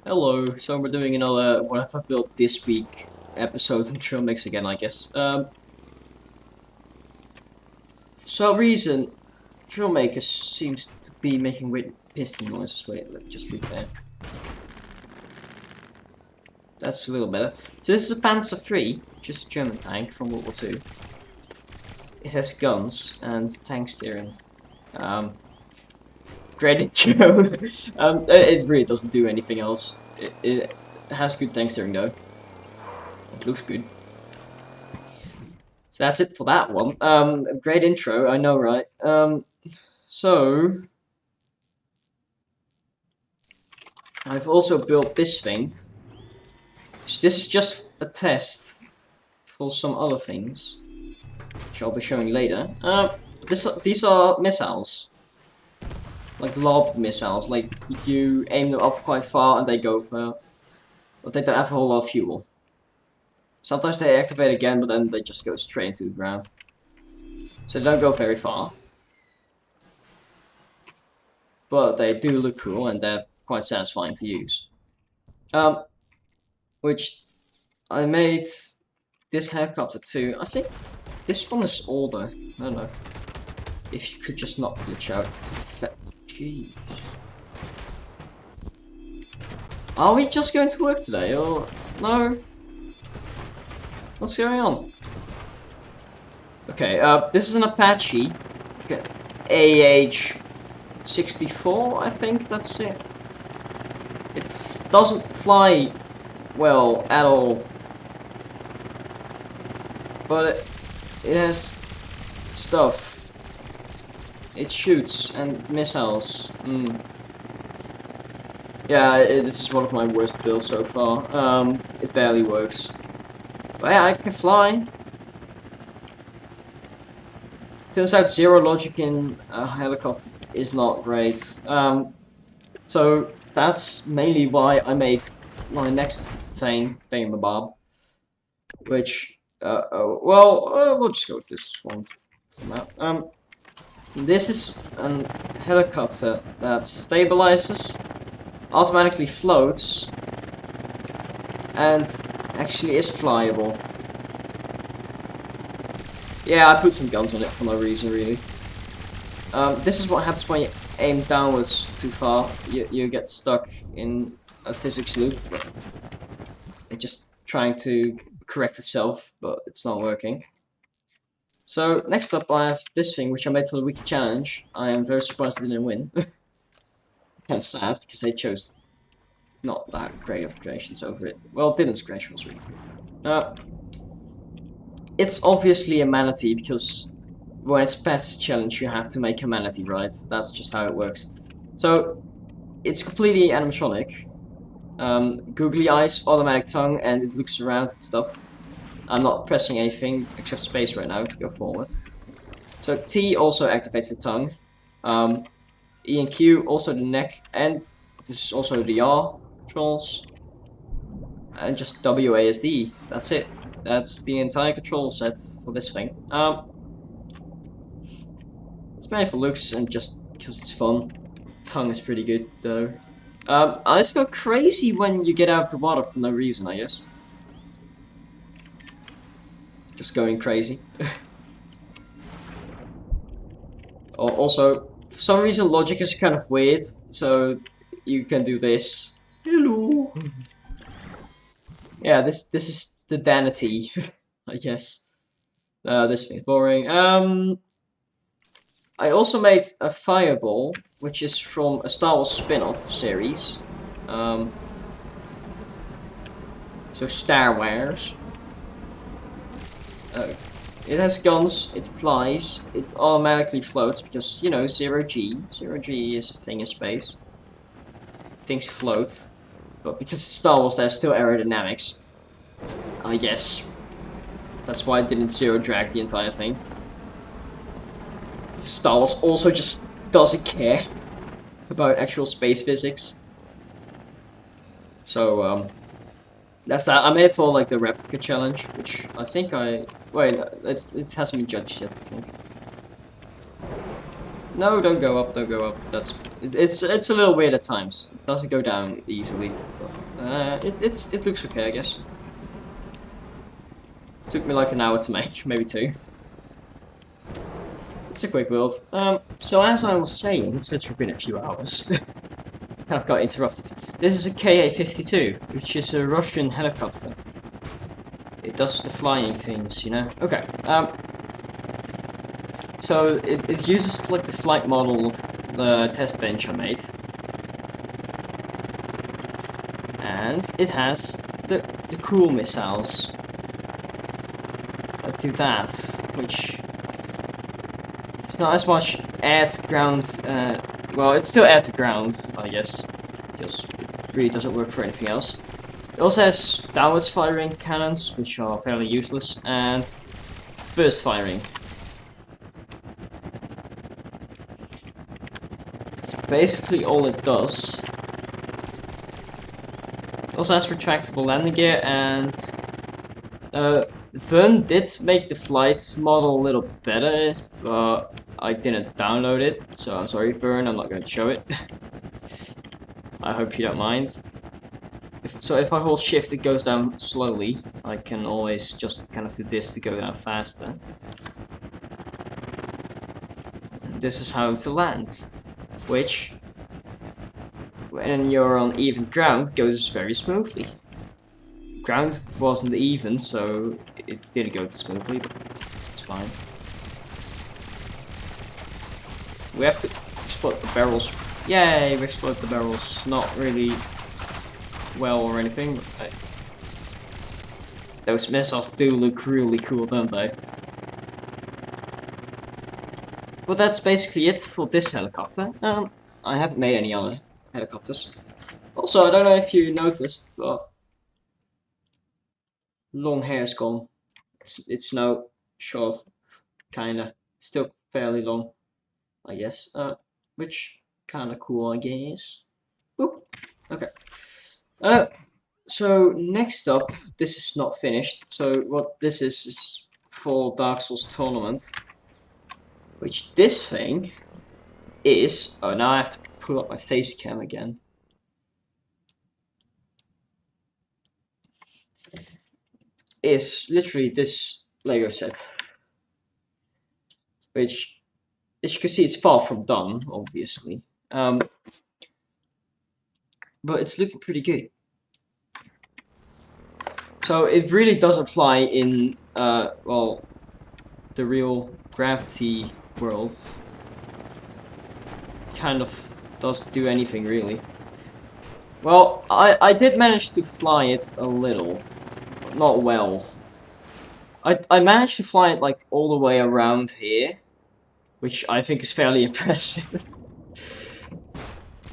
Hello, so we're doing another What Have I Built This Week episode in Trailmakers again, I guess. For some reason, Trailmakers seems to be making weird piston noises. Wait, let me just repair. That's a little better. So this is a Panzer III, just a German tank from World War II. It has guns and tank steering. Great intro. It really doesn't do anything else. It has good tank steering though. It looks good. So that's it for that one. Great intro, I know, right? So I've also built this thing. So this is just a test for some other things, which I'll be showing later. These are missiles. Like lob missiles. Like you aim them up quite far and they go for, but they don't have a whole lot of fuel. Sometimes they activate again, but then they just go straight into the ground. So they don't go very far. But they do look cool and they're quite satisfying to use. Which I made this helicopter too. I think this one is older. I don't know. If you could just not glitch out. Jeez. Are we just going to work today or no? What's going on? Okay, this is an Apache. Okay, AH-64, I think that's it. It doesn't fly well at all. But it has stuff. It shoots and missiles. Yeah, this is one of my worst builds so far. It barely works. But yeah, I can fly. Turns out zero logic in a helicopter is not great. So that's mainly why I made my next thingamabob. Which, we'll just go with this one for now. This is a helicopter that stabilizes, automatically floats, and actually is flyable. Yeah, I put some guns on it for no reason, really. This is what happens when you aim downwards too far. You get stuck in a physics loop. It's just trying to correct itself, but it's not working. So, next up I have this thing, which I made for the weekly challenge. I am very surprised I didn't win. Kind of sad, because they chose not that great of creations over it. Well, Dylan's creation was really good. It's obviously a Manatee, because when it's Pets Challenge, you have to make a Manatee, right? That's just how it works. So, it's completely animatronic. Googly eyes, automatic tongue, and it looks around and stuff. I'm not pressing anything except space right now to go forward. So T also activates the tongue. E and Q also the neck, and this is also the R controls. And just WASD. That's it. That's the entire control set for this thing. It's mainly for looks and just because it's fun. Tongue is pretty good though. I just go crazy when you get out of the water for no reason, I guess. Just going crazy. Also, for some reason, logic is kind of weird, so you can do this. Hello. Yeah, this is the Manatee, I guess. This thing's boring. I also made a fireball, which is from a Star Wars spin-off series. So Star Wars. It has guns, it flies, it automatically floats because, you know, 0G. 0G is a thing in space. Things float. But because it's Star Wars, there's still aerodynamics. I guess. That's why I didn't zero drag the entire thing. Star Wars also just doesn't care about actual space physics. So, that's that. I made it for like the replica challenge, which I think it hasn't been judged yet, I think. No, don't go up, don't go up. It's a little weird at times. It doesn't go down easily. It looks okay, I guess. Took me like an hour to make, maybe 2. It's a quick build. So as I was saying, since we've been a few hours, I've got interrupted. This is a Ka-52, which is a Russian helicopter. It does the flying things, you know. Okay. So it uses like the flight model of the test bench I made, and it has the cool missiles that do that, which it's not as much air to ground. Well, it's still air to ground, I guess. Just it really doesn't work for anything else. It also has downwards firing cannons, which are fairly useless, and burst firing. It's basically all it does. It also has retractable landing gear, and Vern did make the flight model a little better, but I didn't download it, so I'm sorry Vern, I'm not going to show it. I hope you don't mind. If I hold shift it goes down slowly, I can always just kind of do this to go down faster. And this is how to land, which, when you're on even ground, goes very smoothly. Ground wasn't even, so it didn't go too smoothly, but it's fine. We have to explode the barrels. Yay, we explode the barrels. Not really well or anything, but those missiles do look really cool, don't they? But that's basically it for this helicopter. I haven't made any other helicopters. Also, I don't know if you noticed, but long hair is gone. It's now short, kinda. Still fairly long, I guess. Which kinda cool, I guess. Boop. Okay. So next up, this is not finished. So what this is for Dark Souls tournament, which this thing is. Oh, now I have to pull up my face cam again. Is literally this Lego set, which, as you can see, it's far from done, obviously. But it's looking pretty good. So it really doesn't fly in, well, the real gravity world. Kind of doesn't do anything, really. Well, I did manage to fly it a little, but not well. I managed to fly it, like, all the way around here, which I think is fairly impressive.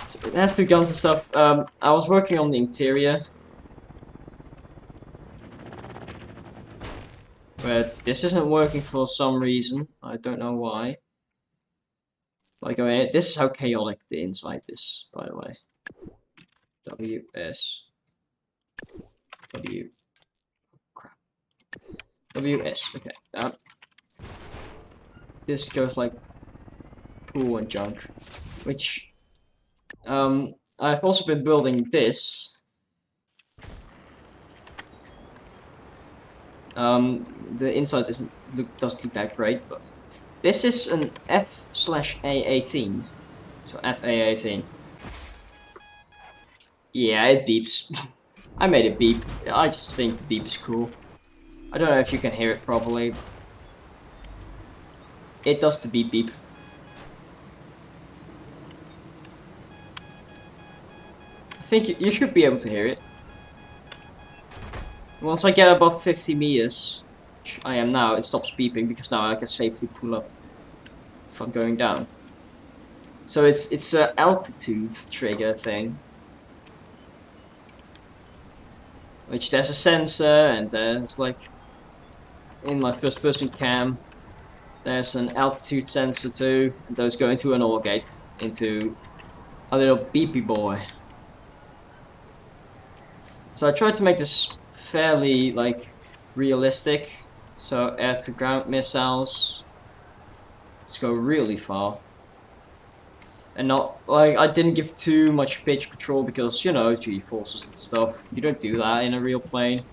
So it has 2 guns and stuff. I was working on the interior, but this isn't working for some reason. I don't know why. Like, I mean, this is how chaotic the inside is, by the way. WS. W. Crap. WS. Okay. This goes like pool and junk, which I've also been building this. The inside doesn't look that great, but this is an F/A-18, so FA-18. Yeah, it beeps. I made it beep. I just think the beep is cool. I don't know if you can hear it properly. It does the beep beep. I think you should be able to hear it. Once I get above 50 meters, which I am now, it stops beeping because now I can safely pull up from going down. So it's an altitude trigger thing. Which there's a sensor, and there's like, in my first person cam, there's an altitude sensor too, and those go into an ore gate, into a little beepy boy. So I tried to make this fairly, like, realistic. So air to ground missiles, let's go really far. And not, like, I didn't give too much pitch control because, you know, G-forces and stuff. You don't do that in a real plane.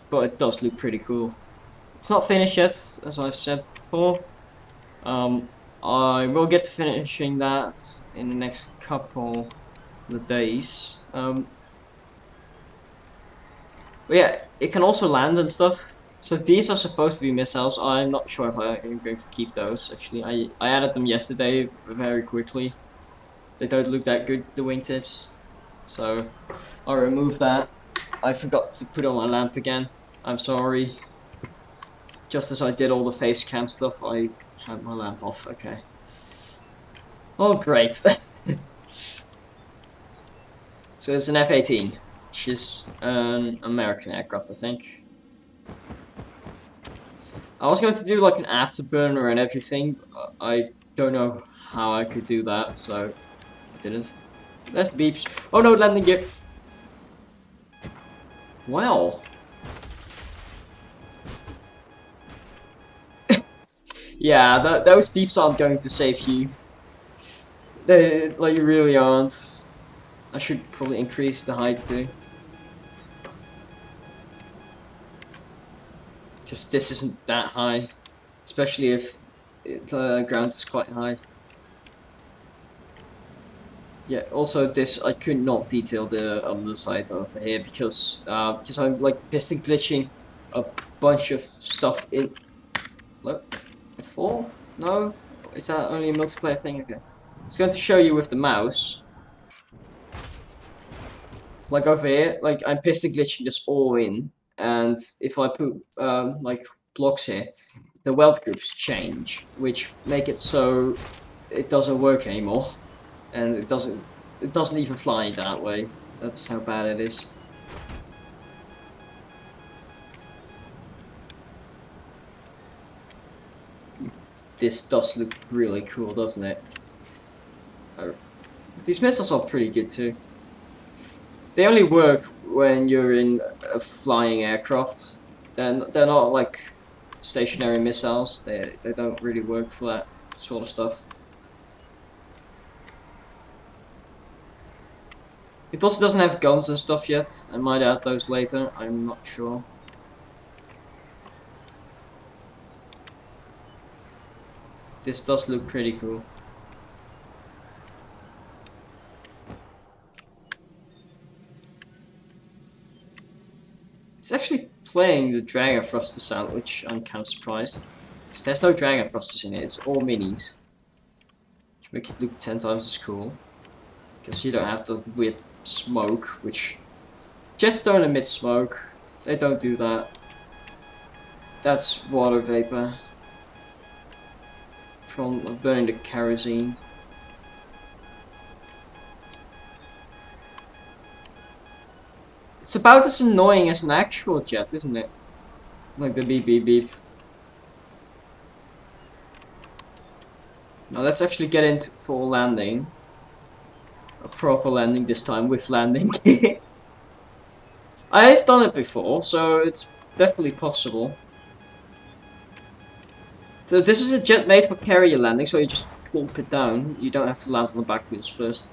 But it does look pretty cool. It's not finished yet, as I've said before. Um, I will get to finishing that in the next couple of days. But yeah, it can also land and stuff. So these are supposed to be missiles. I'm not sure if I'm going to keep those, actually. I added them yesterday very quickly. They don't look that good, the wingtips. So I'll remove that. I forgot to put on my lamp again. I'm sorry. Just as I did all the face cam stuff, I had my lamp off. Okay. Oh, great. So it's an F-18, which is an American aircraft, I think. I was going to do like an afterburner and everything, but I don't know how I could do that, so I didn't. There's the beeps. Oh no, landing gear. Well. Yeah, those beeps aren't going to save you. They, like, really aren't. I should probably increase the height too. Just this isn't that high. Especially if the ground is quite high. Yeah, also this, I could not detail the underside over here because I'm like piston glitching a bunch of stuff in. Look, before? No? Is that only a multiplayer thing? Okay. It's going to show you with the mouse. Like over here, like I'm piston glitching this all in, and if I put like blocks here, the weld groups change, which make it so it doesn't work anymore, and it doesn't even fly that way. That's how bad it is. This does look really cool, doesn't it? These missiles are pretty good too. They only work when you're in a flying aircraft. They're not like stationary missiles. They don't really work for that sort of stuff. It also doesn't have guns and stuff yet. I might add those later. I'm not sure. This does look pretty cool. It's actually playing the Dragon Thruster sound, which I'm kind of surprised. Because there's no Dragon Thrusters in it, it's all minis. Which make it look 10 times as cool. Because you don't have the weird smoke, which... Jets don't emit smoke. They don't do that. That's water vapor. From burning the kerosene. It's about as annoying as an actual jet, isn't it? Like the beep beep beep. Now let's actually get into for landing. A proper landing this time with landing. I've done it before, so it's definitely possible. So this is a jet made for carrier landing, so you just plump it down. You don't have to land on the back wheels first.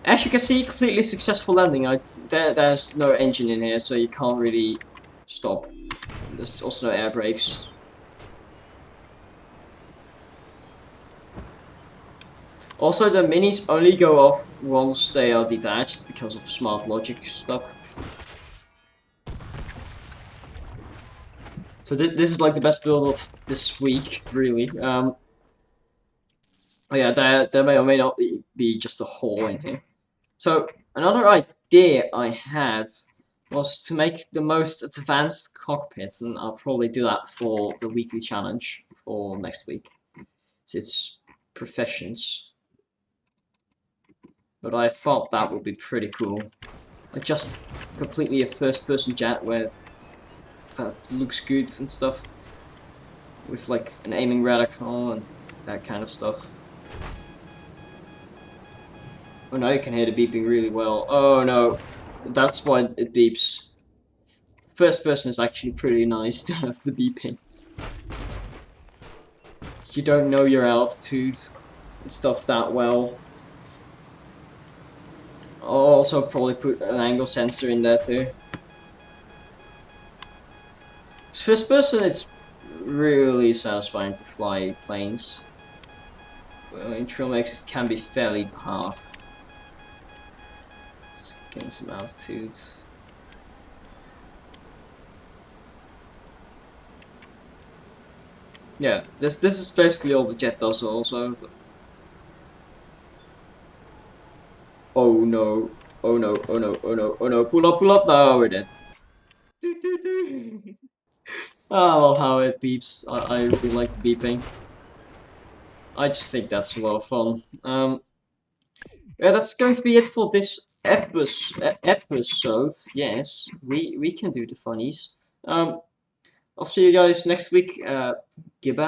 As you can see, completely successful landing. There's no engine in here, so you can't really stop. There's also no air brakes. Also, the minis only go off once they are detached because of smart logic stuff. So this is like the best build of this week, really. Oh yeah, there may or may not be just a hole in here. So another idea I had was to make the most advanced cockpit, and I'll probably do that for the weekly challenge for next week. So it's professions. But I thought that would be pretty cool. Like just completely a first-person jet with that looks good and stuff. With like an aiming reticle and that kind of stuff. Oh, now you can hear the beeping really well. Oh no, that's why it beeps. First person is actually pretty nice to have the beeping. You don't know your altitude and stuff that well. I'll also probably put an angle sensor in there too. First person, it's really satisfying to fly planes. Well, in Trailmakers, it can be fairly hard. Let's gain some altitude. Yeah, this is basically all the jet does also. Oh no! Oh no! Oh no! Oh no! Oh no! Pull up! Pull up! No, we're dead. Oh, how it beeps. I really like the beeping. I just think that's a lot of fun. Yeah, that's going to be it for this episode. Yes, we can do the funnies. I'll see you guys next week. Goodbye.